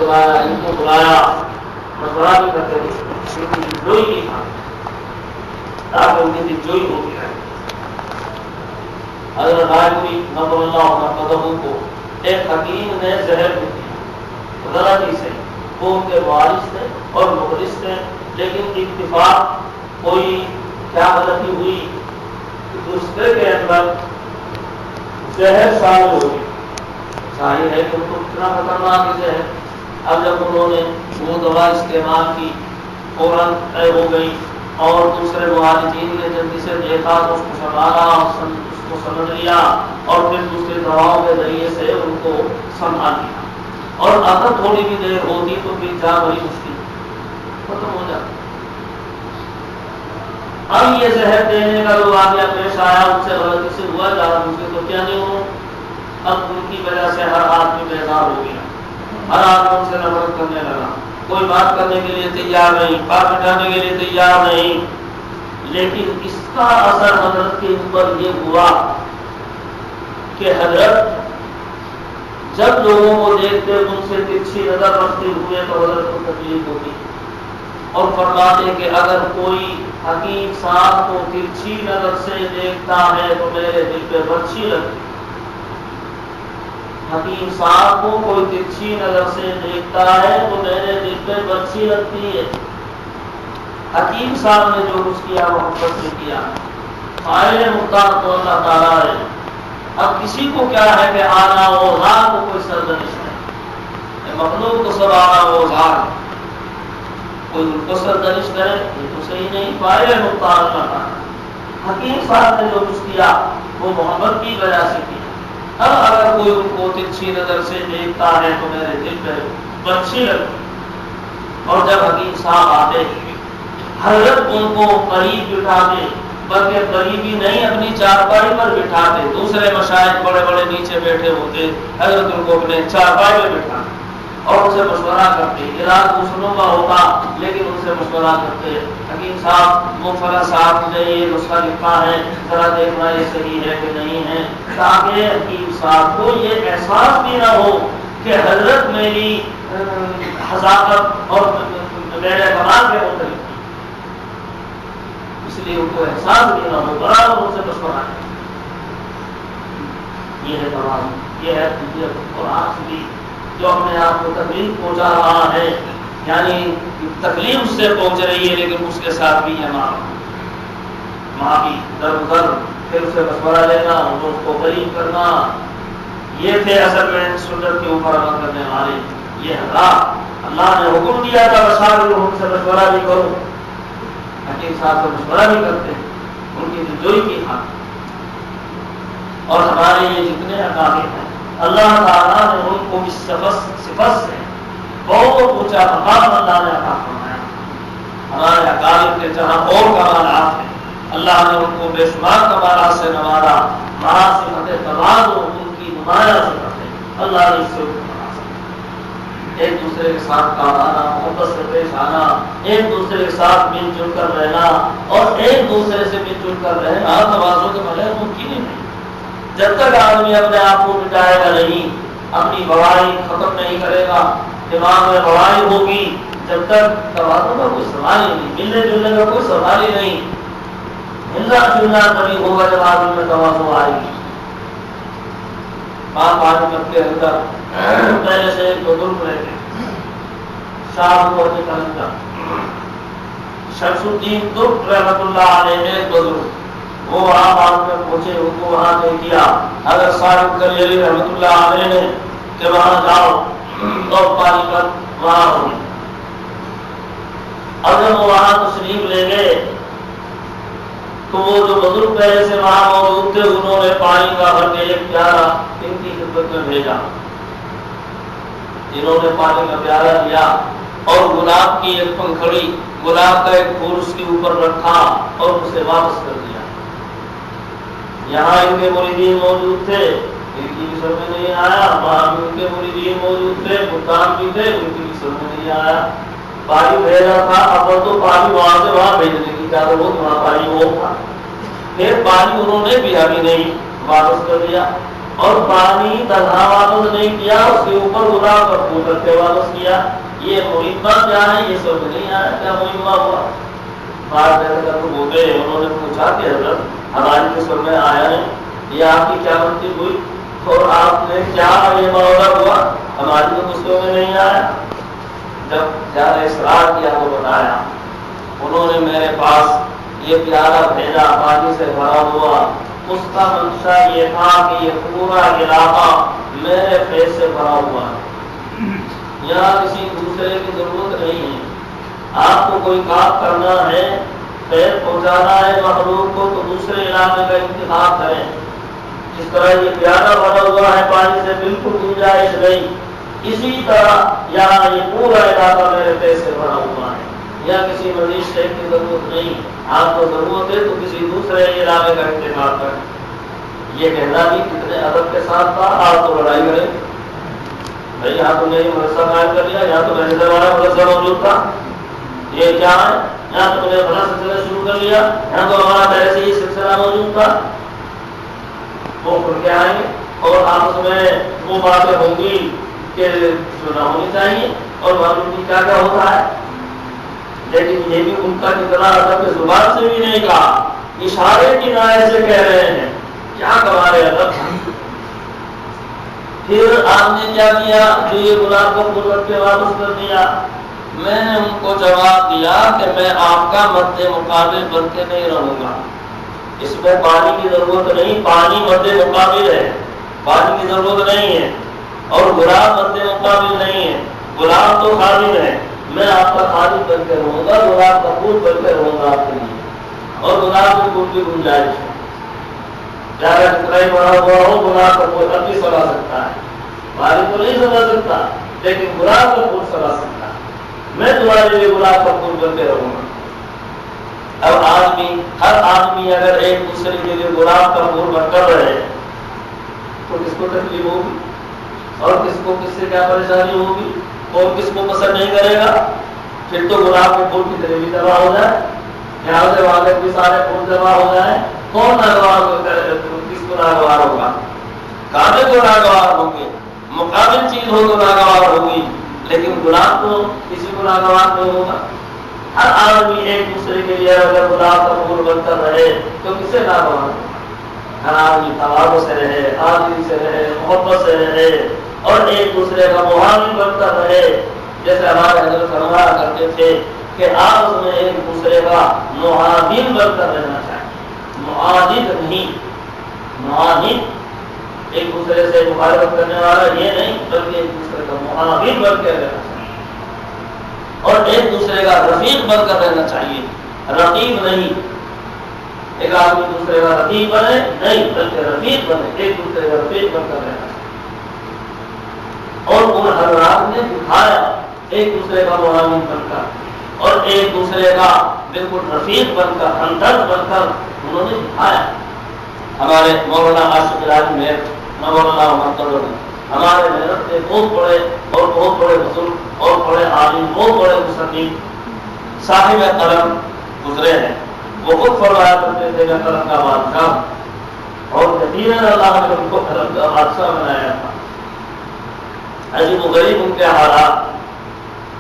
بلایا، ان کو بلایا، مشورہ بھی کرتے تھے، ان کی دلجوئی کی تھا تاکہ ان کی دلجوئی ہوتی رہے۔ حضرت غائبی نظر اللہ قدموں کو ایک حکیم نے زہر بھی دیا، ذرا بھی سے وہ ان کے وارث تھے اور مخلص تھے، لیکن اتفاق کوئی کیا غلطی ہوئی کہ دوسرے کے اندر زہر شامل ہو گئی۔ ظاہر ہے کہ ان کو اتنا خطرناک زہر، اب جب انہوں نے وہ دوا استعمال کی فوراً طے ہو گئی، اور دوسرے مہاجرین نے جلدی سے دیکھا تو اس کو سنبھالا، اس کو سمجھ لیا، اور پھر دوسری دواؤں کے ذریعے سے ان کو سنبھال لیا، اور اگر تھوڑی بھی دیر ہوتی تو پھر جان بڑی مشکل ختم ہو جاتی۔ اب یہ زہر دینے کا جو واقعہ پیش آیا ان سے غلطی سے ہوا، زیادہ مشکل تو کیا نہیں ہو، اب ان کی وجہ سے ہر آدمی بیزار ہو گیا، ہر آدمی ان سے نفرت کرنے لگا، کوئی بات کرنے کے لیے تیار نہیں، بات بٹھانے کے لیے تیار نہیں۔ لیکن اس کا اثر حضرت کے اوپر یہ ہوا کہ حضرت جب لوگوں کو دیکھتے ان سے ترچھی نظر رکھتے ہوئے تو حضرت کو تکلیف ہوتی، اور فرماتے کہ اگر کوئی حکیم صاحب کو ترچھی نظر سے دیکھتا ہے تو میرے دل پہ برچھی لگتی، حکیم صاحب کو کوئی ترچھی نظر سے دیکھتا ہے تو میرے دل پہ برچھی لگتی ہے۔ حکیم صاحب نے جو کچھ کیا محبت سے کیا، فاعل مختار تو اللہ تعالیٰ ہے۔ اب کسی کو کیا ہے کہ آنا و ذات کو کوئی سرزنش ہے، مخلوق کو سب آنا و ذات، کوئی ان کو سرزنش کرے یہ تو صحیح نہیں، فاعل مختار اللہ تعالیٰ۔ حکیم صاحب نے جو کچھ کیا وہ محبت کی وجہ سے کیا۔ اب اگر کوئی ان کو ترچھی نظر سے دیکھتا ہے تو میرے دل پہ برچھی لگتی، اور جب حکیم صاحب آتے حضرت ان کو قریب بٹھاتے، بلکہ قریبی نہیں اپنی چارپائی پر بٹھاتے، دوسرے مشائخ بڑے بڑے نیچے بیٹھے ہوتے، حضرت ان کو اپنے چارپائی پر بٹھاتے اور ان سے مشورہ کرتے، علاج دوسروں کا ہوتا لیکن ان سے مشورہ کرتے، حکیم صاحب مفرا صاحب نے یہ نسخہ لکھا ہے ذرا دیکھنا یہ صحیح ہے کہ نہیں ہے، تاکہ حکیم صاحب کو یہ احساس بھی نہ ہو کہ حضرت میری حذاقت اور میرے کمال کے مختلف، اس لیے ان کو احساس بھی نہ ہو، برابر ان سے مشورہ ہے۔ یہ ہے توازن، یہ ہے طبیعت اور آخری جو اپنے آپ کو تکلیف پہنچا رہا ہے، یعنی تکلیف اس سے پہنچ رہی ہے لیکن اس کے ساتھ بھی یہ معافی در در، پھر اسے مشورہ لینا، اس کو قریب کرنا، یہ تھے اصل میں سنت کے اوپر عمل کرنے والے۔ یہ اللہ نے حکم دیا تھا بشاروں سے مشورہ بھی کرو، حکیم صاحب سے مشورہ بھی کرتے ہیں ان کی دلجوئی کی خاطر۔ اور ہمارے یہ جتنے اکابر ہیں اللہ تعالیٰ نے ان کو اس صفت سے بہت اونچا مقام اللہ نے عطا فرمایا۔ ہمارے اکابر کے جہاں اور کمالات ہیں اللہ نے ان کو بے شمار کمالات سے نوازا، صفت تواضع ان کی نمایاں صفت ہے، اللہ نے اس سے ایک دوسرے کے ساتھ کارآنا، محبت سے پیش آنا، ایک دوسرے کے ساتھ مل جل کر رہنا، اور ایک دوسرے سے مل جل کر رہنا تواضع کے بغیر ممکن ہی نہیں۔ جب تک آدمی اپنے آپ کو مٹائے گا نہیں، اپنی بڑائی ختم نہیں کرے گا، دماغ میں بڑائی ہوگی، جب تک تواضع کا کوئی سوال ہی نہیں، ملنے جلنے کا کوئی سوال ہی نہیں۔ ملنا جلنا تبھی ہوگا جب آدمی میں تواضع آئے گی۔ آپ آدمی اپنے اندر پہلے سے ایک بزرگ رہتے شاہ کلندر شمس الدین ترک رحمۃ اللہ علیہ ایک بزرگ، وہ وہاں بعد میں پہنچے، ان کو وہاں دے دیا حضرت صاحب کلیلی رحمۃ اللہ علیہ نے کہ وہاں جاؤ اور پانی پر وہاں ہو۔ اب جب وہ وہاں تشریف لے گئے تو وہ جو بزرگ پہلے سے وہاں موجود تھے انہوں نے پانی کا بھر کے ایک پیالہ ان کی خدمت میں بھیجا، انہوں نے پانی کا پیالہ لیا اور گلاب کی ایک پنکھڑی، گلاب کا ایک پھول اس کے اوپر رکھا اور اسے واپس کر دیا۔ یہاں ان کے مریدین موجود تھے، ان کی بھی سمجھ میں نہیں آیا، وہاں بھی ان کے مریدین موجود تھے، ملتان بھی تھے، ان کی بھی سمجھ میں نہیں آیا۔ پانی بھیجا تھا، اب تو پانی وہاں سے وہاں بھیجنے کی اجازت ہو، وہاں پانی وہ تھا، پھر پانی انہوں نے پیا بھی نہیں، واپس کر دیا۔ اور پانی تنہا واپس نہیں کیا، اس کے اوپر گلاب کا پھول رکھ کے واپس کیا. یہ مہمہ کیا ہے یہ سمجھ نہیں آیا کیا مہمہ ہوا. بات کر ہو گئے. انہوں نے پوچھا کہ حضرت ہماری قسم میں آیا ہے یہ آپ کی کیا غلطی ہوئی اور آپ نے کیا یہ معاملہ ہوا ہماری تو قسموں میں نہیں آیا. جب زیادہ اصرار کیا تو بتایا. انہوں نے میرے پاس یہ پیالہ بھیجا پانی سے بھرا ہوا. اس کا منشا یہ تھا کہ یہ پورا علاقہ میرے پیٹ سے بھرا ہوا ہے. یہاں کسی دوسرے کی ضرورت نہیں ہے. آپ کو کوئی کام کرنا ہے پیٹ پہنچانا ہے مخلوق کو تو دوسرے علاقے کا انتخاب کریں. جس طرح یہ پیالہ بھرا ہوا ہے پانی سے بالکل گنجائش نہیں، اسی طرح یہاں یہ پورا علاقہ میرے پیٹ سے بھرا ہوا ہے. یا کسی مزید شے کی ضرورت نہیں. آپ کو ضرورت ہے تو کسی دوسرے علاقے کا انتخاب کریں. یہ کہنا بھی کتنے ادب کے ساتھ تھا. آپ تو لڑائی کریں بھائی یہاں تم نے مدرسہ قائم کر لیا، یہاں تو رہنے والا مدرسہ موجود تھا، یہ کیا ہے یہاں تم نے بڑا سلسلہ شروع کر لیا، یہاں تو ہمارا پہلے سے یہ سلسلہ موجود تھا. وہ کھل کے آئیں گے اور آپس میں وہ باتیں ہوں گی کہ سنا ہونی چاہیے اور معلوم کی کیا کیا ہوتا ہے. لیکن یہ بھی ان کا کتنا ادب کے زبان سے بھی نہیں کہا، اشارے کی نائے سے کہہ رہے ہیں. کیا کمارے ادب. پھر آپ نے کیا کیا جو یہ گلاب کو پھول رکھ کے واپس کر دیا. میں نے ان کو جواب دیا کہ میں آپ کا مد مقابل بن کے نہیں رہوں گا. اس میں پانی کی ضرورت نہیں، پانی مد مقابل ہے، پانی کی ضرورت نہیں ہے. اور گلاب مد مقابل نہیں ہے، گلاب تو خالد ہے. میں آپ کا خالد بن کے رہوں گا، گلاب کا پھول بن کے رہوں گا آپ کے لیے. اور گلاب کے پھول کی گنجائش ہے، چاہے جتنا ہی بڑا ہوا ہو گلاب کا پھول اب بھی سلا سکتا ہے. خالد تو نہیں سلا سکتا لیکن گلاب کا پھول سلا سکتا ہے. میں تمہارے لیے گلاب کا پھول بن کے رہوں گا. اب ہر آدمی اگر ایک دوسرے کے لیے گلاب کا پھول بن کر رہے تو کس کو تکلیف ہوگی اور کس سے کیا پریشانی ہوگی اور کس کو پسند نہیں کرے گا. پھر تو گلاب کے پھول کی طرح بھی تباہ ہو جائے، یہاں سے وہاں بھی سارے پھول تباہ ہو جائیں. کون ناگوار کس کو ناگوار ہوگا؟ کعبے کو ناگوار ہوں گے، مقابل چیز ہو تو ناگوار ہوگی، لیکن گلاب تو کسی کو ناگوار نہیں ہوگا. ہر آدمی ایک دوسرے کے لیے اگر گلاب کا پھول بن کر رہے تو کسے ناگوار ہوگا؟ ہر آدمی تواضع سے رہے، عاجزی سے رہے، محبت سے رہے اور ایک دوسرے کا معاون بن کر رہے. جیسے ہمارے حضرت فرمایا کرتے تھے کہ آپ اس میں ایک دوسرے کا معاون بن کر رہنا چاہیے. معاند نہیں، معاند ایک دوسرے سے مخالفت کرنے والا یہ نہیں بلکہ ایک دوسرے کا معاون بن کے رہنا چاہیے اور ایک دوسرے کا رفیق بن کر رہنا چاہیے. رقیب نہیں، ایک آدمی دوسرے کا رقیب بنے نہیں بلکہ رفیق بنے، ایک دوسرے کا رفیق بن کر رہنا چاہیے. اور ان حضرات نے دکھایا ایک دوسرے کا معاون بن کر اور ایک دوسرے کا بالکل رفیق بن کر، ہمدرد بن کر انہوں نے دکھایا. ہمارے مولانا عاشق الہی میں مولانا محمد ہمارے محنت کے بہت بڑے اور بہت بڑے بزرگ اور بڑے عالم، بہت بڑے مصنف صاحب قلم گزرے ہیں. وہ خود فرمایا کرتے تھے میں قلم کا بادشاہ اور یقیناً اللہ نے ان کو قلم کا بادشاہ بنایا تھا. عجیب و غریب ان کے حالات.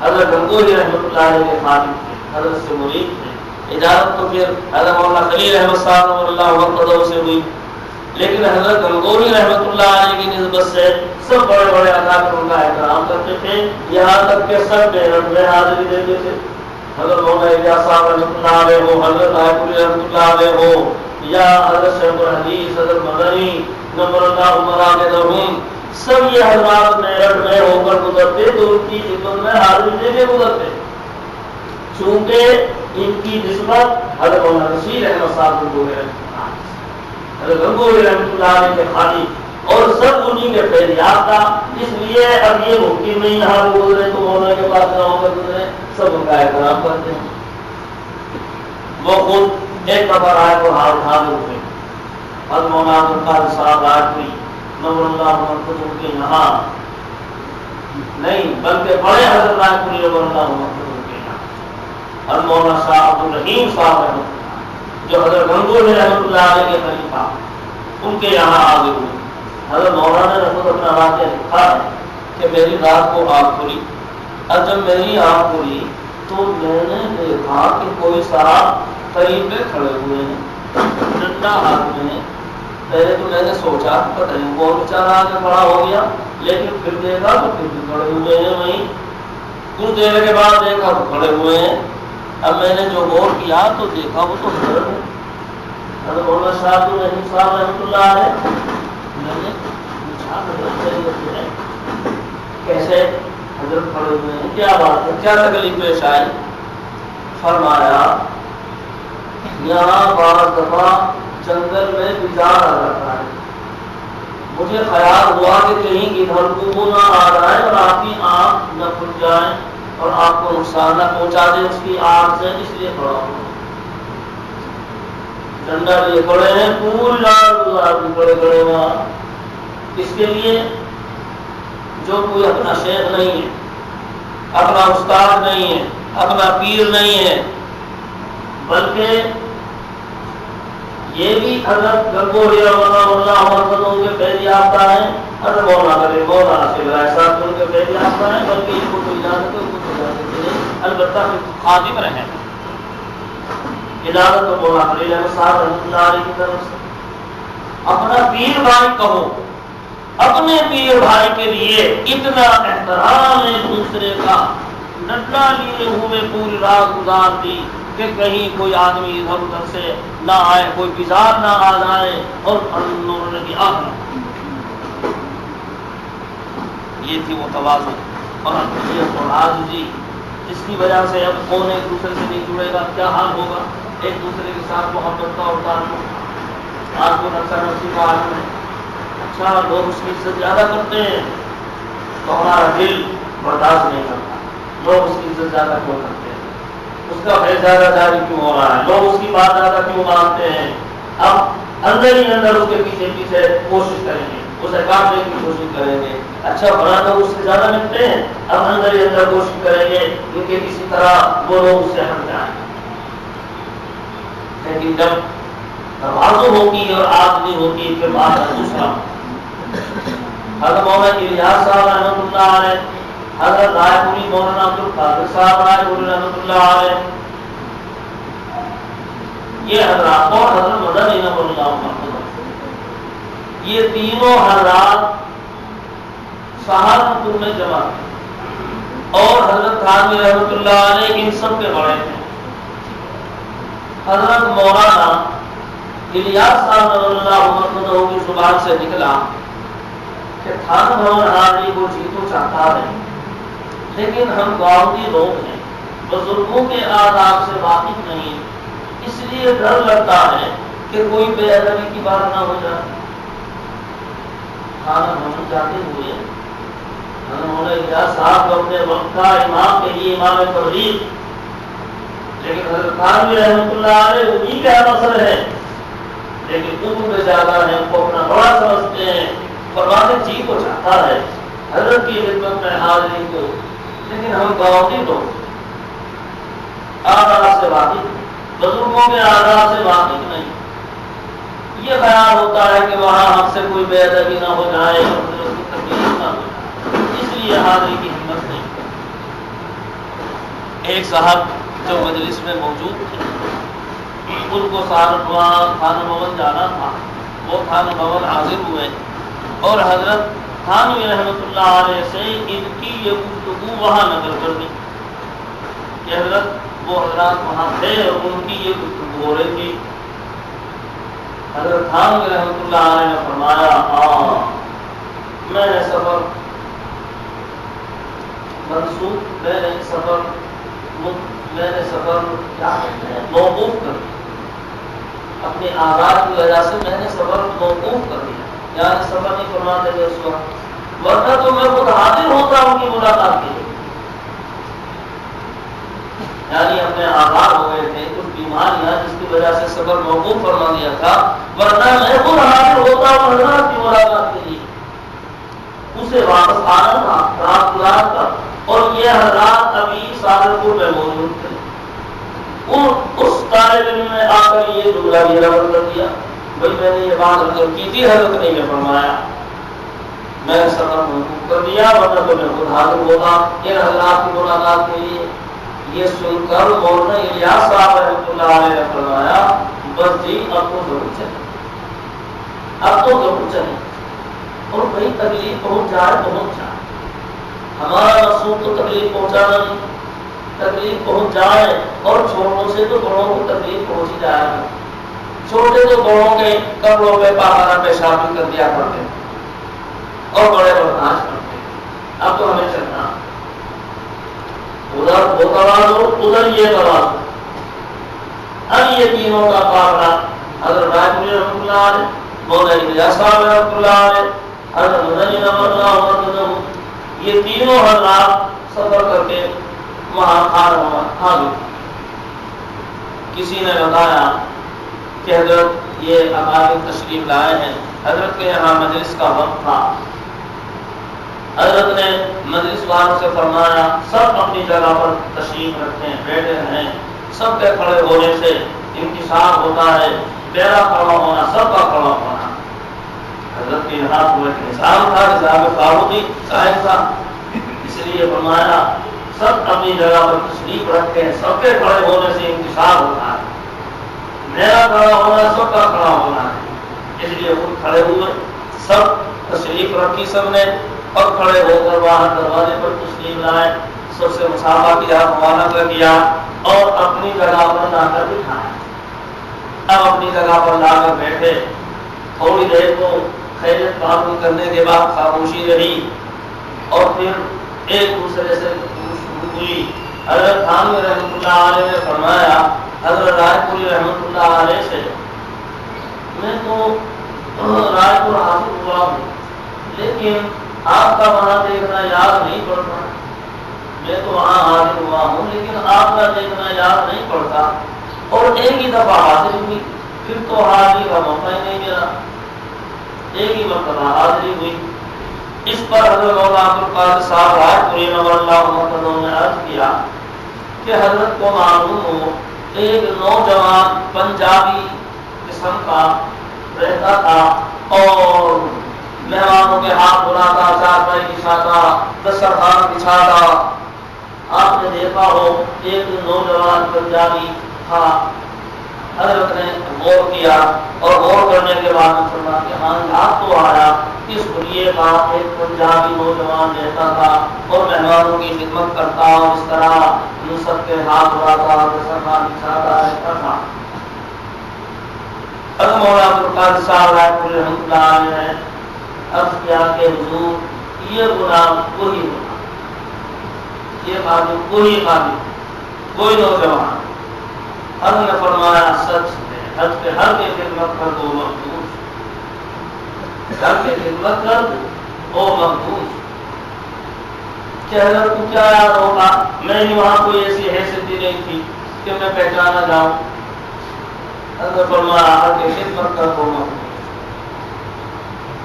حضرت گنگوہی رحمۃ اللہ علیہ کے خادم تھے، حضرت سے مرید تھے. اجازت تو پھر حضرت مولانا خلیل احمد صاحب اللہ وقت سے ہوئی، لیکن حضرت گنگوہی رحمۃ اللہ علیہ کی نسبت سے سب بڑے بڑے اکابر ان کا احترام کرتے تھے، یہاں تک کہ سب محنت میں حاضری دیتے تھے. حضرت مولانا الیاس صاحب رحمۃ اللہ علیہ ہو، حضرت آیت رحمۃ اللہ علیہ ہو یا حضرت شیخ الحدیث حضرت مدنی نور اللہ مرادہم، سب یہ حضرات میرٹھ میں ہو کر گزرتے تو ان کی خدمت میں حاضری دے کے گزرتے. چونکہ ان کی نسبت حضرت مولانا رشید احمد صاحب کو ہے، حضرت گنگوہی رحمۃ اللہ علیہ کے خادم اور سب انہیں کے پیر یافتہ. اس لیے اب یہ ممکن نہیں یہاں وہ گزرے تو مولانا کے پاس نہ ہو کر گزرے، سب ان کا احترام کرتے ہیں. وہ خود ایک دفعہ آئے تو ہاتھ اٹھا دے اٹھے. حضرت مولانا عبدالقادر صاحب آج بھی نور اللہ محمد ان کے یہاں نہیں بلکہ بڑے حضرت رائے پوری نور اللہ محمد اور مولانا شاہ عبد الرحیم صاحب رحمۃ اللہ جو حضرت گنگوہی رحمۃ اللہ علیہ کے خلیفہ ان کے یہاں حاضر ہوئے. حضرت مولانا نے خود اپنا واقعہ لکھا ہے کہ میری رات کو آنکھ کھلی، اور جب میری آنکھ کھلی تو میں نے دیکھا کہ کوئی صاحب قریب میں کھڑے ہوئے ہیں، ڈنڈا ہاتھ میں. پہلے تو میں نے سوچا پتہ نہیں کون بیچارہ آگے کھڑا ہو گیا، لیکن پھر دیکھا تو پھر بھی کھڑے ہوئے ہیں وہیں. کچھ دیر کے بعد دیکھا تو کھڑے ہوئے ہیں. اب میں نے جو غور کیا تو دیکھا وہ تو حضرت ہے، حضرت مولانا شاہ الرحیم صاحب رحمۃ اللہ علیہ. میں نے پوچھا حضرت ہے کیسے حضرت کھڑے ہوئے ہیں، کیا بات ہے، کیا تکلیف پیش آئی؟ فرمایا یہاں بعض دفعہ جنگل میں بزار آ جاتا ہے، مجھے خیال ہوا کہ کہیں ادھر کو نہ آ جائے اور آپ کی آنکھ نہ کھل جائے اور آپ کو نقصان نہ پہنچا دے اس کی آنکھ سے، اس لیے کھڑا ہوں. ڈنڈا لیے کھڑے ہیں، پوری رات گزار بھی کھڑے وہاں. اس کے لیے جو کوئی اپنا شیخ نہیں ہے، اپنا استاد نہیں ہے، اپنا پیر نہیں ہے، بلکہ یہ بھی حضرت گنگوہی اللہ مرتضیٰ کے پہلے یافتہ ہیں، حضرت مولانا سے ایسا ان کے پہلے یافتہ ہیں، بلکہ ان کو کوئی اجازت ہے، ان کو اجازت نہیں، البتہ خادم رہے. اجازت تو مولانا خلیل احمد صاحب رحمۃ اللہ علیہ کی طرف سے. اپنا پیر بھائی کہو، اپنے پیر بھائی کے لیے اتنا احترام ایک دوسرے کا، ڈنڈا لیے ہوئے پوری رات گزار دی کہ کہیں کوئی آدمی ادھر ادھر سے نہ آئے، کوئی بزار نہ آ جائے اور انہوں نے یہ تھی وہ تواضع اور عاجزی جس کی وجہ سے اب کون ایک دوسرے سے نہیں جڑے گا، کیا حال ہوگا ایک دوسرے کے ساتھ محبت کا اور تعلق. آج کو نفسا نفسی کا عالم ہے، اچھا لوگ اس کی عزت زیادہ کرتے ہیں تو ہمارا دل برداشت نہیں کرتا. لوگ اس کی عزت زیادہ کیوں کرتے ہیں، اس کا فیض زیادہ جاری کیوں ہو رہا ہے، لوگ اس کی بات زیادہ کیوں مانتے ہیں. اب اندر ہی اندر اس کے پیچھے پیچھے کوشش کریں گے، اسے کاٹنے کی کوشش کریں گے. اچھا بنا تو اس سے زیادہ ملتے ہیں، اب اندر ہی اندر کوشش کریں گے کہ کسی طرح وہ لوگ اس سے ہٹ جائیں. لیکن جب تواضع ہوتی ہے اور عاجزی ہوتی ہے پھر بات ہے دوسرا. حضرت مولانا الیاس صاحب رحمۃ اللہ علیہ، حضرت رائے پوری مولانا عبد القادر صاحب رائے پوری رحمۃ اللہ علیہ، یہ حضرات اور حضرت مدنی رحمۃ اللہ علیہ، یہ تینوں حضرات سہارنپور میں جمع تھے اور حضرت تھانوی رحمۃ اللہ علیہ ان سب کے بڑے تھے. حضرت مولانا الیاس صاحب رحمۃ اللہ علیہ کی زبان سے نکلا کہ تھانہ بھون حاضری کو جی تو چاہتا ہے، لیکن ہم گاؤں کے لوگ ہیں، بزرگوں کے آداب سے واقف نہیں، اس لیے ڈر لگتا ہے کہ کوئی بے ادبی کی بات نہ ہو جائے. تھانہ بھون جاتے ہوئے انہوں نے الیاس صاحب کو اپنے وقت کا امام کے لیے امام تبلیغ، لیکن حضرت تھانوی رحمۃ اللہ علیہ انہی کا مسئلہ ہے، لیکن عمر میں زیادہ ہے، ان کو اپنا بڑا سمجھتے ہیں، فرماتے جی کو چاہتا ہے حضرت کی خدمت میں حاضری کو، لیکن ہم گاؤں کے لوگ آداب سے واقف، بزرگوں کے آداب سے واقف نہیں. یہ خیال ہوتا ہے کہ وہاں ہم سے کوئی بے ادبی نہ ہو جائے اور اس کی تکلیف نہ ہو جائے، اس لیے حاضری کی ہمت نہیں. ایک صاحب جو مجلس میں موجود تھے، ان کو تھانہ بھون جانا تھا، وہ تھانہ بھون حاضر ہوئے اور حضرت تھانوی رحمۃ اللہ علیہ سے ان کی یہ گفتگو وہاں نقل کر دی کہ حضرت وہ حضرات وہاں تھے اور ان کی یہ گفتگو ہو رہی تھی. حضرت تھانوی رحمۃ اللہ علیہ نے فرمایا میں نے سفر منسوخ، میں نے سفر کیا کہتے ہیں موقوف کر دیا، اپنے آغاز کی وجہ سے میں نے سفر موقوف کر دیا، یعنی سفر نہیں فرماتے تھے اس وقت، ورنہ تو میں خود حاضر ہوتا ان کی ملاقات کے لیے. یعنی اپنے آغاز ہو گئے تھے کچھ بیماریاں جس کی وجہ سے سفر موقوف فرما دیا تھا، ورنہ میں خود حاضر ہوتا ہوں حضرات کی ملاقات کے لیے. اسے واپس آنا تھا رات کا، اور یہ حضرات ابھی سہارنپور میں موجود تھے. اس طالب علم نے آ کر یہ جملہ بھی ربط کر دیا، بھائی میں نے یہ بات ذکر کی تھی، حضرت نے یہ فرمایا میں نے سفر منسوخ کر دیا ورنہ تو میں خود حاضر ہوتا ان حضرات کی ملاقات کے لیے۔ یہ سن کر مولانا الیاس صاحب رحمۃ اللہ علیہ نے فرمایا بس جی اب تو ضرور چلے، اب تو ضرور چلے، اور بھائی تکلیف پہنچ جائے ہمارا مقصود تو تکلیف پہنچانا نہیں، تکلیف پہنچ جائے اور چھوٹوں سے تو بڑوں کو تکلیف پہنچ ہی جائے گا۔ چھوٹے تو بڑوں کے کپڑوں پہ پاخانہ پیشاب بھی کر دیا کرتے اور بڑے برداشت کرتے، اب تو ہمیں چلنا ادھر وہ توازو ادھر یہ توازو۔ اب یہ تینوں کا قابلہ حضرت رائے پوری رحمۃ اللہ علیہ، مولانا الیاس صاحب رحمۃ اللہ علیہ، حضرت مدنی رحمۃ اللہ، یہ تینوں حضرات سفر کر کے وہاں آ گئے۔ کسی نے بتایا کہ حضرت یہ اقابل تشریف لائے ہیں، حضرت کے یہاں مجلس کا وقت تھا، حضرت نے مجلس والوں سے فرمایا سب اپنی جگہ پر تشریف رکھیں، بیٹھے ہیں، سب کے کھڑے ہونے سے انکشاف ہوتا ہے، میرا کھڑا ہونا سب کا کھڑا ہونا۔ حضرت کے یہاں وہ ایک نظام تھا، نظام فاروقی قائم تھا، اس لیے فرمایا سب اپنی جگہ پر تشریف رکھیں، سب کے کھڑے ہونے سے انکشاف ہوتا ہے، میرا کھڑا ہونا سب کا کھڑا ہونا ہے، اس لیے خود کھڑے ہوئے، سب تشریف رکھی سب نے اور کھڑے ہو کر باہر دروازے پر تشریف لائے، سب سے مصافحہ کیا، معانقہ کیا اور اپنی جگہ پر لا کر بٹھایا۔ اب اپنی جگہ پر لا کر بیٹھے، تھوڑی دیر کو خیریت معلوم کرنے کے بعد خاموشی رہی اور پھر ایک دوسرے سے گفتگو ہوئی۔ حضرت تھانوی رحمۃ اللہ علیہ نے فرمایا حضرت رائے پوری رحمۃ اللہ علیہ سے میں تو رائے پور حاصل ہوا ہوں لیکن آپ کا وہاں دیکھنا یاد نہیں پڑتا، میں تو وہاں حاضر ہوا ہوں لیکن آپ کا دیکھنا یاد نہیں پڑتا، اور ایک ہی دفعہ حاضری ہوئی پھر تو حاضری کا موقع ہی نہیں ملا، ایک ہی مرتبہ حاضری ہوئی۔ اس پر حضرت مولانا عبدالقادر صاحب رائے پوری نور اللہ محمد نے عرض کیا کہ حضرت کو معلوم ہو ایک نوجوان پنجابی قسم کا رہتا تھا اور مہمانوں کے ہاتھ بلاتا، چارپائی بچھاتا، دسترخوان بچھاتا، آپ نے دیکھا ہو ایک نوجوان پنجابی تھا۔ حضرت نے غور کیا اور غور کرنے کے بعد فرمایا کہ ہاں یاد تو آیا اس حلیے کا ایک پنجابی نوجوان رہتا تھا اور مہمانوں کی خدمت کرتا اور اس طرح سب کے ہاتھ بلاتا، دسترخوان بچھاتا رہتا تھا۔ حضرت مولانا عبدالقادر صاحب رائے پوری رحمۃ اللہ علیہ نے عرض کیا کہ حضور یہ غلام وہی ہونا، یہ خادم وہی خادم، کوئی نوجوان۔ حضرت نے فرمایا سچ ہے، حج کے ہر کی خدمت کر دو مخدوم، ہر کی خدمت کر دو مخدوم۔ کہ حضرت کو کیا یاد ہوگا، میں نے وہاں کوئی ایسی حیثیت ہی نہیں تھی کہ میں پہچانا جاؤں۔ حضرت فرمایا ہر کی خدمت کر دو مخدوم۔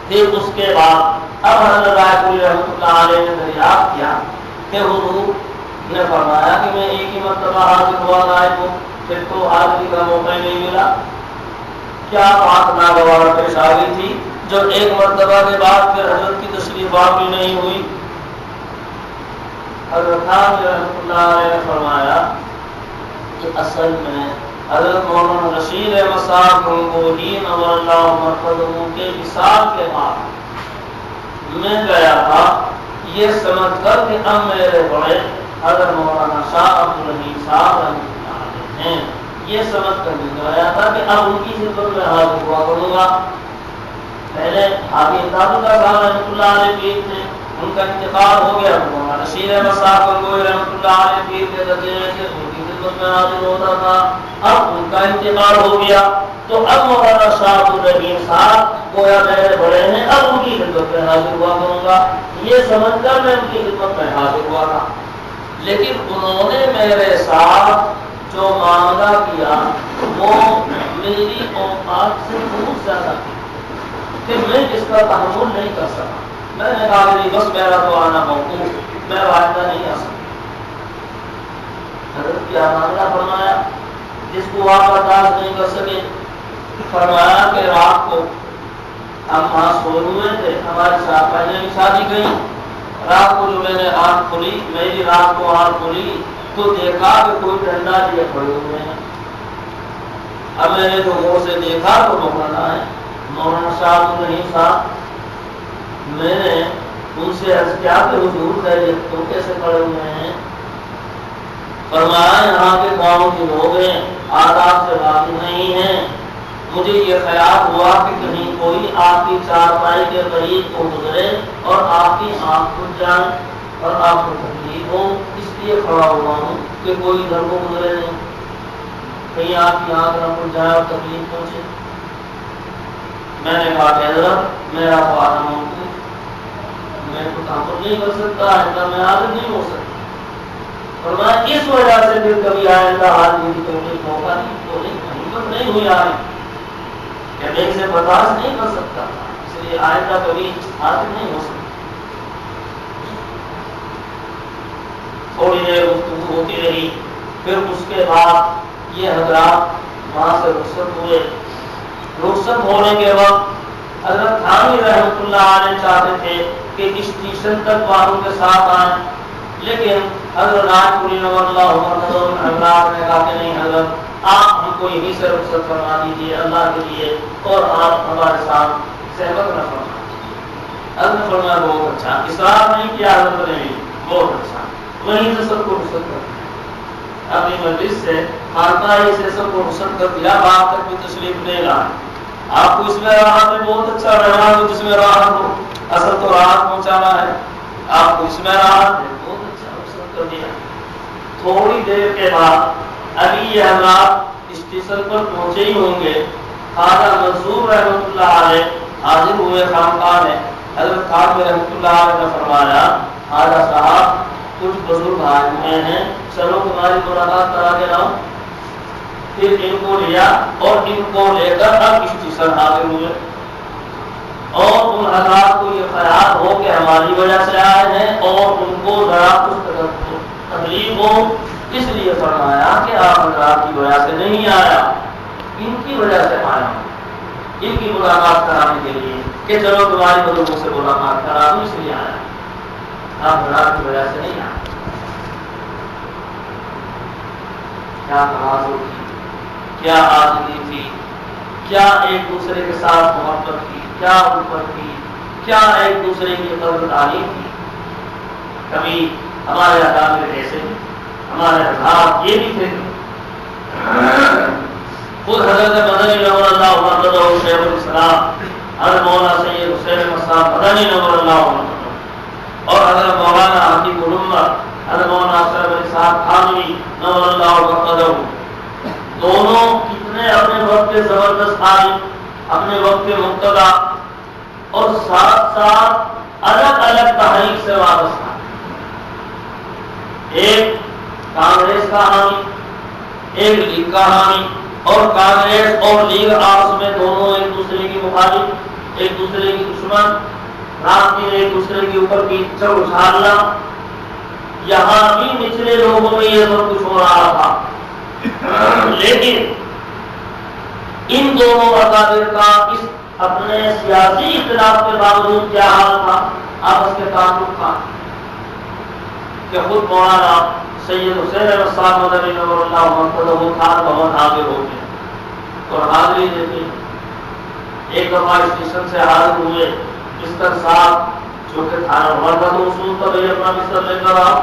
پھر اس کے بعد اب حضرت رائے پوری رحمۃ اللہ علیہ نے دریافت کیا کہ حضور نے فرمایا کہ میں ایک ہی مرتبہ حاضر ہوا رائے کو، پھر تو حاضری کا موقع نہیں ملا، کیا بات ناگوار پیش آ گئی تھی جو ایک مرتبہ کے بعد پھر حضرت کی تشریف آوری نہیں ہوئی؟ حضرت خان رحمۃ اللہ علیہ نے فرمایا کہ اصل میں حضرت مولانا رشید احمد صاحب گنگوہی نور اللہ مرقدہ کے وصال کے بعد میں گیا تھا یہ سمجھ کر کہ اب میرے بڑے حضرت مولانا شاہ عبدالرحیم صاحب رحمۃ اللہ علیہ ہیں، یہ سمجھ کر میں گیا تھا کہ اب ان کی خدمت میں حاضر ہوا کروں گا۔ پہلے حاجی امداد اللہ صاحب رحمۃ اللہ علیہ پیر تھے، ان کا انتقال ہو گیا، مولانا رشید احمد صاحب گنگوہی رحمۃ اللہ علیہ پیر کے درجے سے ان کی خدمت میں حاضر ہوتا تھا۔ اب ان کا انتقال ہو گیا تو اب مولانا شاہ عبدالرحیم صاحب گویا میرے بڑے ہیں، اب ان کی خدمت میں حاضر ہوا کروں گا، یہ سمجھ کر میں ان کی خدمت میں حاضر ہوا تھا۔ لیکن انہوں نے میرے ساتھ جو معاملہ کیا وہ میری اوقات سے بہت زیادہ کیا کہ میں اس کا تحمل نہیں کر سکا۔ میں نے کہا کہ بس میرا تو آنا موقوف، میں آئندہ نہیں آ سکتا۔ حضرت کیا معاملہ فرمایا جس کو آپ برداشت نہیں کر سکے؟ فرمایا کہ رات کو ہم وہاں سوئے ہوئے تھے، ہماری صاحب پہلے کی شادی گئی، رات کو جو میں نے آنکھ کھلی، میری رات کو آنکھ کھلی تو دیکھا کہ کوئی ڈنڈا لیے کھڑے ہوئے ہیں۔ اب میں نے تو غور سے دیکھا تو مولانا ہے، مولانا صاحب نہیں صاحب، میں نے ان سے عرض کیا کہ حضور خیریت تو کیسے کھڑے ہوئے ہیں؟ فرمایا یہاں کے گاؤں کے لوگ ہیں، آداب سے واقف نہیں ہیں، مجھے یہ خیال ہوا کہ کہیں کوئی آپ کی چارپائی کے قریب کو گزرے اور آپ کی آنکھ کھل جائے اور آپ کو تکلیف ہو، اس لیے کھڑا ہوا ہوں کہ کوئی گھر کو گزرے نہیں، کہیں آپ کی آنکھ نہ کھل جائے اور تکلیف پہنچے۔ میں نے کہا کہ حضرت میرا وعدہ موقوف، میں تو تعبر نہیں کر سکتا، ایسا میں آگے نہیں ہو سکتا، اور میں اس وجہ سے پھر کبھی آئندہ حاضری کی توفیق موقع نہیں ہوئی آئی کہ میں اسے برداشت نہیں کر سکتا، اس لیے آئندہ کبھی حاضر نہیں ہو سکتا۔ تھوڑی دیر گفتگو ہوتی رہی، پھر اس کے بعد یہ حضرات وہاں سے رخصت ہوئے۔ رخصت ہونے کے وقت حضرت تھانوی رحمۃ اللہ علیہ چاہتے تھے کہ اسٹیشن تک والوں کے ساتھ آئیں، لیکن حضرت راج پوری نور اللہ حضرات نے کہا کہ نہیں حضرت آپ ہم کو یہیں سے رخصت فرما دیجیے اللہ کے لیے، اور آپ ہمارے ساتھ صحبت نہ فرمائیں۔ حضرت نے فرمایا بہت اچھا، اصرار نہیں کیا حضرت نے بھی، بہت اچھا، وہیں سے سب کو رخصت کر دیا، اپنی مجلس سے خانقاہ سے سب کو رخصت کر دیا، باہر تک بھی تشریف لے گا۔ آپ کو اس میں راحت میں بہت اچھا رہنا تو جس میں راحت ہو، اصل تو راحت پہنچانا ہے، آپ کو اس میں راحت ہے، بہت اچھا رخصت کر دیا۔ تھوڑی دیر کے بعد ابھی یہ حضرات اسٹیشن پر پہنچے ہی ہوں گے، خواجہ منصور رحمۃ اللہ علیہ حاضر ہوئے خانقاہ میں۔ حضرت خواجہ رحمۃ اللہ علیہ نے فرمایا خواجہ صاحب کچھ بزرگ آئے ہوئے ہیں، چلو تمہاری ملاقات کرا کے لاؤ۔ پھر ان کو لیا اور ان کو لے کر اب اسٹیشن حاضر ہوئے، اور ان حضرات کو یہ خیال ہو کہ ہماری وجہ سے آئے ہیں اور ان کو ذرا کچھ تکلیف ہو، اس لیے فرمایا کہ آپ حضرات کی وجہ سے نہیں آیا، ان کی وجہ سے آیا، ان کی ملاقات کرانے کے لیے کہ چلو تمہاری بزرگوں سے ملاقات کرا دوں، اس لیے آیا، آپ حضرات کی وجہ سے نہیں آیا۔ کیا تواضع تھی، کیا عاجزی تھی، کیا ایک دوسرے کے ساتھ محبت تھی، کیا الفت تھی، کیا ایک دوسرے کی قدردانی تھی۔ کبھی ہمارے اکابر ایسے ہمارے حضرات یہ بھی تھے، خود حضرت مدنی نور اللہ مرتضی شیخ الاسلام حضرت مولانا سید حسین مصعب مدنی نور اللہ مرتضی اور حضرت مولانا حقیق الامت حضرت مولانا اشرف علی صاحب تھانوی نور اللہ مرتضی، دونوں کتنے اپنے وقت کے زبردست عالم، اپنے وقت کے مقتدا، اور ساتھ ساتھ الگ الگ تحریک سے وابستہ، ایک کانگریس کا حامی، ایک لیگ کا حامی، اور کانگریس اور لیگ آپس میں دونوں ایک دوسرے کی مخالف، ایک دوسرے کی دشمن، رات دن ایک دوسرے کے اوپر کیچڑ اچھالنا، یہاں بھی نچلے لوگوں میں یہ سب کچھ ہو رہا تھا۔ لیکن ان دونوں اکابر کا اس اپنے سیاسی اختلاف کے باوجود کیا حال تھا، آپس کے تعلق کا، کہ خود مولانا سید حسین مصعب مدنی نور اللہ مرتضی خان بہت حاضر ہو گئے اور حاضری دیتے، ایک دفعہ اسٹیشن سے حاضر ہوئے، بستر صاحب جو کہ تھانہ عمر کا تو اصول تھا بھائی اپنا بستر لے کر آؤ،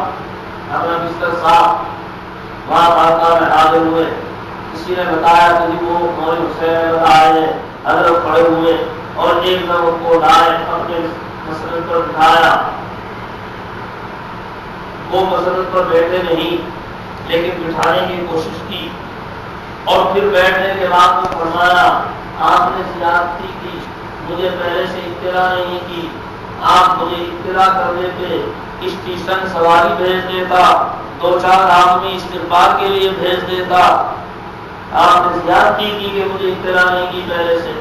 اپنا بستر صاحب وہاں خانقاہ میں حاضر ہوئے۔ کسی نے بتایا کہ وہ مولوی حسین آئے، حضرت کھڑے ہوئے اور ایک دم ان کو لائے، اپنے مسند پر بٹھایا، وہ مسند پر بیٹھے نہیں لیکن بٹھانے کی کوشش کی، اور پھر بیٹھنے کے بعد وہ فرمایا آپ نے زیادتی کی، مجھے پہلے سے اطلاع نہیں کی، آپ مجھے اطلاع کر دیتے، اسٹیشن سواری بھیج دیتا، دو چار آدمی استقبال کے لیے بھیج دیتا، آپ نے زیادتی کی کہ مجھے اطلاع نہیں کی پہلے سے۔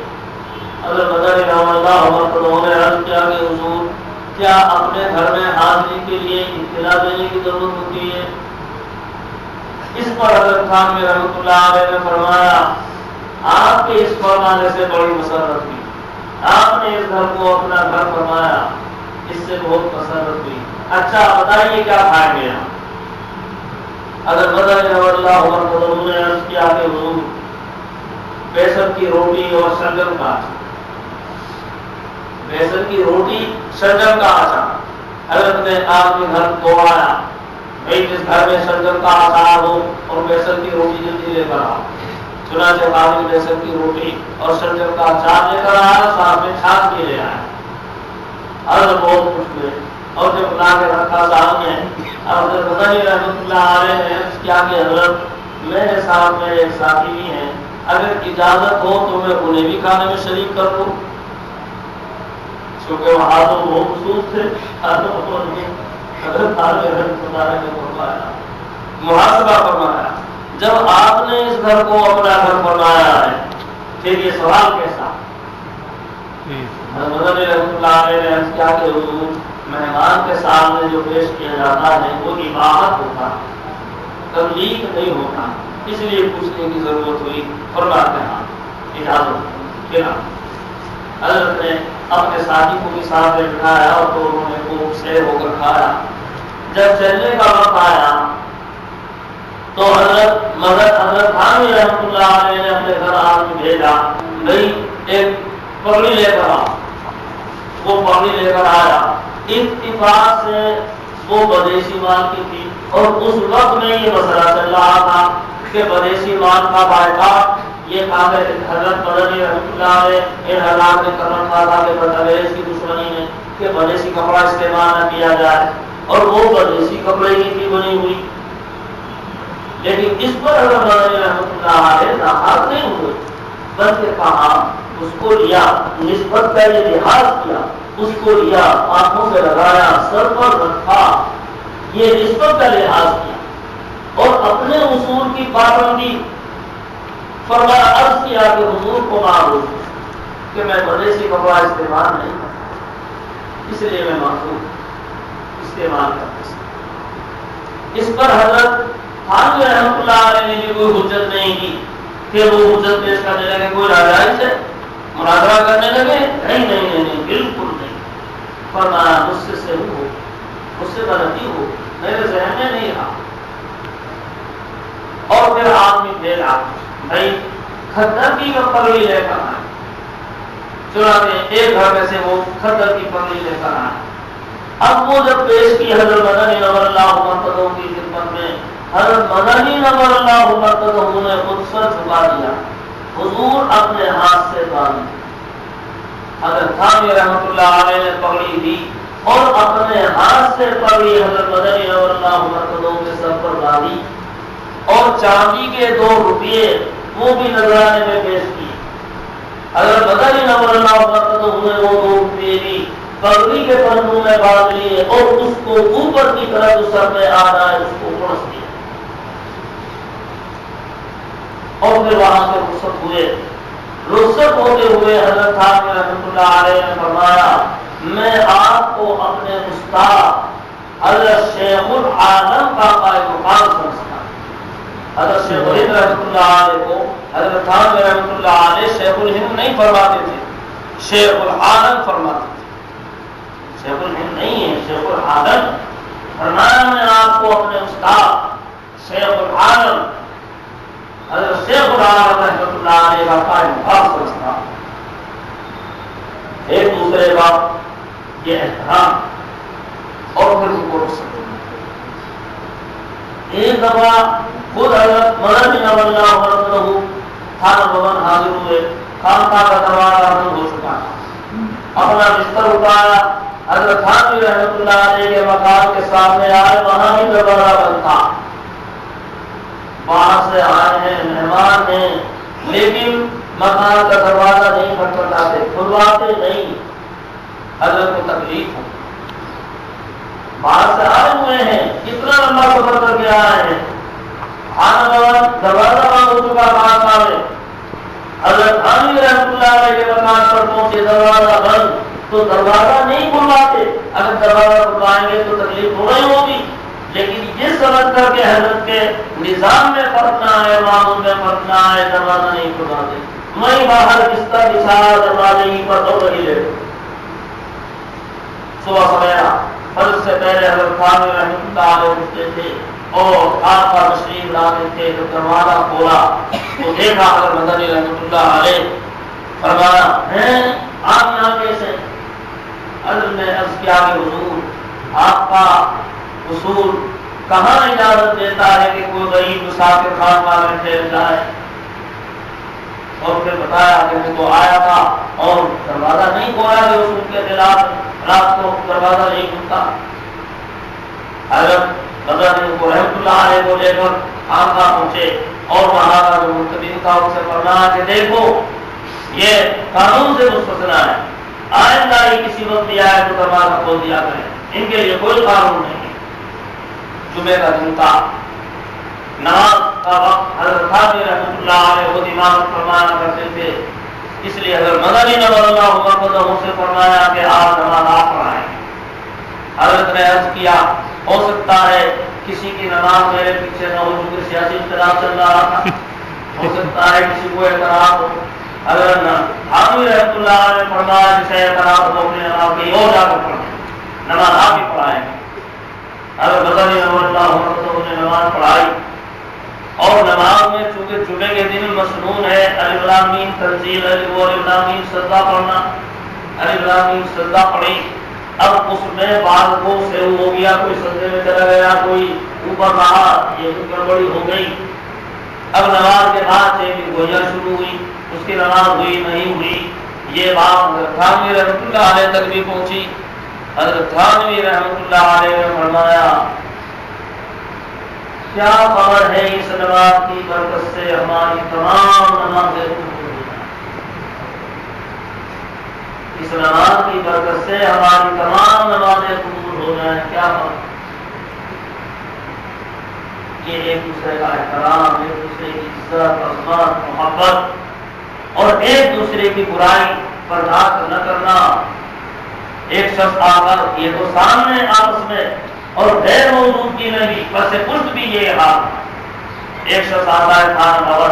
حضرت مدنی رحمۃ اللہ مرتضی نے عرض کیا کہ حضور کیا اپنے گھر میں حاضری کے لیے اطلاع دینے کی ضرورت ہوتی ہے؟ اس پر حضرت خان رحمۃ اللہ علیہ نے فرمایا آپ کے اس فرمانے سے بڑی مسرت ہوئی آپ نے اس گھر کو اپنا گھر فرمایا، اس سے بہت مسرت ہوئی۔ اچھا بتائیے کیا کھائیں گے ہم؟ اگر مدنی اللہ نے عرض کیا کہ حضور بیسن کی روٹی اور شلجم کا اچار، بیسن کی روٹی شلجم کا اچار، حضرت نے آپ کے گھر کو آیا، بھائی جس گھر میں شلجم کا اچار ہو اور بیسن کی روٹی جلدی لے کر آؤ۔ چنانچہ قاضی بیسن کی روٹی اور شلجم کا اچار لے کر آیا، ساتھ میں چھاچ بھی لے آیا۔ حضرت بہت خوش ہوئے اور جب لا کے رکھا سامنے، حضرت مدنی رحمۃ اللہ علیہ نے کیا کہ حضرت میرے ساتھ میرے ایک ساتھی بھی ہیں، اگر اجازت ہو تو میں انہیں بھی کھانے میں شریک کر دوں، کیونکہ وہاں تو وہ خصوص تھے۔ حضرت محاسبہ فرمایا، جب آپ نے اس گھر کو اپنا گھر فرمایا ہے، پھر یہ سوال کیسا؟ مدنی رحمۃ اللہ علیہ نے کیا کہ حضور مہمان کے سامنے جو پیش کیا جاتا ہے وہ اباحت ہوتا ہے، تملیغ نہیں ہوتا، اس لیے پوچھنے کی ضرورت ہوئی۔ فرماتے ہیں اجازت کیا؟ حضرت نے اپنے ساتھی کو بھی ساتھ میں بٹھایا اور دونوں نے خوب سیر ہو کر کھایا۔ جب چلنے کا وقت آیا تو حضرت خانوی رحمۃ اللہ علیہ نے اپنے گھر آدمی بھیجا، بھائی ایک پگڑی لے کر آ۔ وہ پگڑی لے کر آیا، اتفاق سے وہ بدیسی مال کی تھی، اور اس وقت میں یہ مسئلہ چل رہا تھا کہ بدیسی مال کا بائیکاٹ، یہ کہا کہ حضرت مدنی رحمۃ اللہ علیہ ان حضرات نے کر رکھا تھا کہ انگریز کی دشمنی میں کہ بدیسی کپڑا استعمال نہ کیا جائے، اور وہ بدیسی کپڑے کی تھی بنی ہوئی، لیکن اس پر حضرت مدنی رحمۃ اللہ علیہ ناراض نہیں ہوئے، بلکہ کہا اس کو لیا، نسبت کا یہ لحاظ کیا، اس کو لیا، آنکھوں سے لگایا، سر پر رکھا، یہ نسبت کا لحاظ کیا، اور اپنے اصول کی پابندی فرمایا۔ عرض کیا کہ حضور کو معلوم کہ میں بدیسی کپڑا استعمال نہیں کرتا، اس لیے میں معصوم استعمال کرتا۔ اس پر حضرت خانوی رحمۃ اللہ علیہ نے بھی کوئی حجت نہیں کی کہ وہ حجت پیش کرنے لگے کوئی ناجائز ہے، مناظرہ کرنے لگے، نہیں بالکل نہیں۔ فرمایا مجھ سے صحیح ہو، مجھ سے غلطی ہو، میرے ذہن میں نہیں رہا۔ اور پھر آدمی بھیجا، بھائی کھدر کی پگڑی لے کر آئے، چنانچہ ایک گھر میں سے وہ کھدر کی پگڑی لے کر آئے۔ اب وہ جب پیش کی حضرت مدنی نور اللہ مرتضی کی خدمت میں، حضرت مدنی نور اللہ مرتضی نے خود سر جھکا دیا، حضور اپنے ہاتھ سے باندھی۔ حضرت خانوی رحمۃ اللہ علیہ نے پگڑی دی اور اپنے ہاتھ سے پگڑی حضرت مدنی نور اللہ مرتضی کے سر پر باندھی، اور چاندی کے 2 روپیے وہ بھی نذرانے میں پیش کیے۔ حضرت مدنی نور اللہ مرتضی نے وہ 2 روپیے بھی پگڑی کے پہلو میں باندھ لیے اور اس کو اوپر کی طرف جو سر میں آ رہا ہے اس کو پڑس دیا، اور پھر وہاں سے رخصت ہوئے۔ رخصت ہوتے ہوئے حضرت خانوی رحمۃ اللہ علیہ نے فرمایا، میں آپ کو اپنے استاد حضرت شیخ العالم کا قائم مقام سمجھتا ہوں۔ حضرت شیخ الہند رحمۃ اللہ علیہ کو حضرت خانوی رحمۃ اللہ علیہ شیخ الہند نہیں فرماتے تھے، شیخ العالم فرماتے تھے۔ شیخ الہند نہیں ہے، شیخ العالم۔ فرمایا میں آپ کو اپنے استاد شیخ العالم حضرت شیخ العالم رحمۃ اللہ علیہ کا قائم مقام سمجھتا ہوں۔ ایک دوسرے کا یہ احترام اور پھر ان کو رخصت۔ ایک دفعہ خود حضرت مدنی نور اللہ مرتضی خانہ بھون حاضر ہوئے، خانقاہ کا دروازہ بند ہو چکا تھا، اپنا بستر اٹھایا، حضرت خانوی رحمۃ اللہ علیہ کے مکان کے سامنے آئے، وہاں بھی دروازہ بند تھا۔ باہر سے آئے ہیں، مہمان ہیں، لیکن مکان کا دروازہ نہیں کھٹکھٹاتے، کھلواتے نہیں، حضرت کو تکلیف ہو۔ باہر سے آئے ہوئے ہیں، کتنا لمبا سفر کر کے آئے ہیں، دروازہ بند ہو چکا خانقاہ میں۔ حضرت خانوی رحمۃ اللہ علیہ کے مکان پر پہنچے، دروازہ بند، تو دروازہ نہیں کھلواتے، اگر دروازہ کھلوائیں گے تو تکلیف ہو رہی ہوگی، لیکن یہ سمجھ کر کے حضرت کے نظام میں فرق نہ آئے، معمول میں فرق نہ آئے، دروازہ نہیں کھلواتے۔ میں باہر بستر بچھا دروازے پر دو رہی لے صبح سویرا فرض سے پہلے حضرت خان رحمۃ اللہ علیہ اٹھتے تھے اور آپ کا تشریف لاتے تھے. جب دروازہ کھولا تو دیکھا حضرت مدنی رحمۃ اللہ علیہ. فرمایا آپ یہاں کیسے؟ حضرت نے عرض کیا کہ حضور آپ کا اصول کہاں اجازت دیتا ہے کہ کوئی غریب مسافر خانقاہ میں ٹھہر جائے؟ اور پھر بتایا کہ میں تو آیا تھا اور دروازہ نہیں کھولا کہ اصول کے خلاف رات کو دروازہ نہیں کھلتا. حضرت مدنی کو رحمۃ اللہ علیہ کو لے کر خانقاہ پہنچے اور وہاں کا جو منتظم تھا ان سے فرمایا کہ دیکھو یہ قانون سے مستثنا ہے، آئندہ ہی کسی وقت دیا ہے تو دروازہ کھول دیا کریں، ان کے لیے کوئی قانون نہیں. جمعے کا دن تھا، نماز کا وقت، حضرت خانوی رحمۃ اللہ علیہ وہ امامت فرمایا کرتے تھے، اس لیے حضرت مدنی نور اللہ مقدمہ سے فرمایا کہ آپ نماز آپ پڑھائیں. حضرت نے عرض کیا ہو سکتا ہے کسی کی نماز میرے پیچھے نہ ہو چونکہ سیاسی اختلاف چل رہا تھا، ہو سکتا ہے کسی کو اعتراض ہو. حضرت خانوی رحمۃ اللہ علیہ فرمایا جسے اعتراض ہو اپنی نماز کہیں اور جا کر پڑھیں، نماز آپ ہی پڑھائیں. حضرت مدنی نور اللہ مقدمہ نے نماز پڑھائی اور نماز میں چونکہ جمعے کے دن مسنون ہے الف لام میم تنزیل الف لام میم سجدہ پڑھنا، الف لام میم سجدہ پڑھی. اب اس میں بعض کو سہو ہو گیا، کوئی سجدے میں چلا گیا، کوئی اوپر رہا، یہ گڑبڑی ہو گئی. اب نماز کے بعد چیکنگ گوئیاں شروع ہوئی، اس کی نماز ہوئی نہیں ہوئی، یہ بات حضرت خانوی رحمۃ اللہ علیہ تک بھی پہنچی. حضرت خانوی رحمۃ اللہ علیہ نے فرمایا کیا خبر ہے اس نماز کی برکت سے ہماری تمام نمازیں قبول ہو جائیں، اس نماز کی برکت سے ہماری تمام نمازیں قبول ہو جائیں. کیا خبر؟ یہ ایک دوسرے کا احترام، ایک دوسرے کی عزت، عظمت، محبت اور ایک دوسرے کی برائی برداشت نہ کرنا. ایک شخص آ کر یہ تو سامنے آپس میں اور غیر موجود کی نہیں بس پشت بھی یہ حال. ایک شخص آتا ہے خان بھون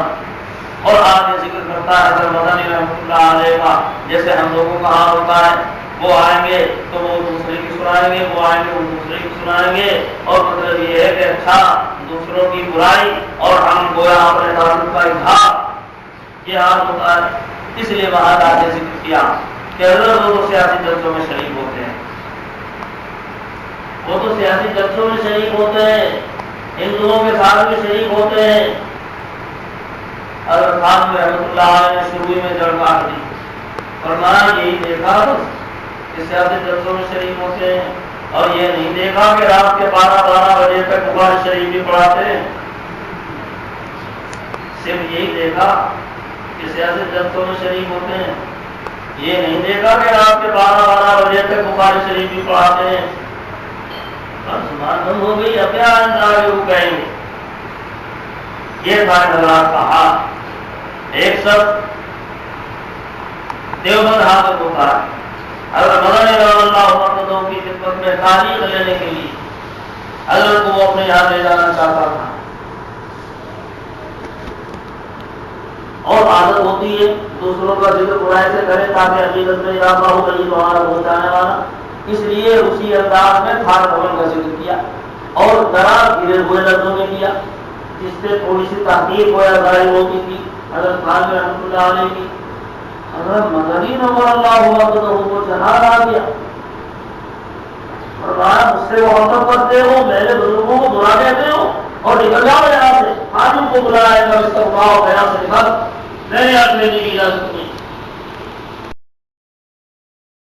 اور آپ نے ذکر کرتا ہے حضرت مدنی رحمۃ اللہ علیہ کا، جیسے ہم لوگوں کا حال ہوتا ہے، وہ آئیں گے تو وہ دوسرے کی سنائیں گے، وہ آئیں گے وہ دوسرے کی سنائیں گے، اور مطلب یہ ہے کہ اچھا دوسروں کی برائی اور ہم گویا اپنے تعلق کا اظہار، یہ حال ہوتا ہے. اس لیے وہاں آپ نے ذکر کیا کہ حضرت وہ تو سیاسی جلسوں میں شریک ہوتے ہیں، وہ تو سیاسی جلسوں میں شریک ہوتے ہیں، ہندوؤں کے ساتھ بھی شریک ہوتے ہیں. حضرت خانوی رحمۃ اللہ علیہ نے شروع میں جڑ کاٹ دی، فرمایا یہی دیکھا کہ سیاسی جلسوں میں شریک ہوتے ہیں اور یہ نہیں دیکھا کہ رات کے 12 بجے تک بخاری شریف بھی پڑھاتے ہیں. صرف یہی دیکھا کہ سیاسی جلسوں میں شریک ہوتے ہیں، یہ نہیں دیکھا کہ رات کے 12 بجے تک بخاری شریف بھی پڑھاتے ہیں. زبان بند ہو گئی، اب کیا آگے وہ کہیں گے. یہ تھا حضرات کا حال. ایک شخص دیوبند حاضر ہوتا ہے، حضرت مدنی رضی اللہ عنہ کی خدمت میں تعلیم لینے کے لیے حضرت کو وہ اپنے یہاں لے جانا چاہتا تھا. اور عادت ہوتی ہے دوسروں کا ذکر برائی سے کرے تاکہ عقیدت میں اضافہ ہو کہیں تمہارا پہنچانے والا. اس لیے اسی انداز میں خان بھون کا ذکر کیا اور ذرا گرے ہوئے لفظوں میں کیا، جس سے تھوڑی سی تحقیق ہو یا ظاہر ہوتی تھی حضرت خان رحمۃ اللہ علیہ کی. حضرت مدنی نور اللہ کو جہاد آ گیا، فرمایا مجھ سے محبت کرتے ہو، میرے بزرگوں کو برا کہتے ہو اور نکل جاؤ یہاں سے. خادم کو بلایا گا، استغفار بیان سے نکل، میں نے آج لینے کی اجازت نہیں.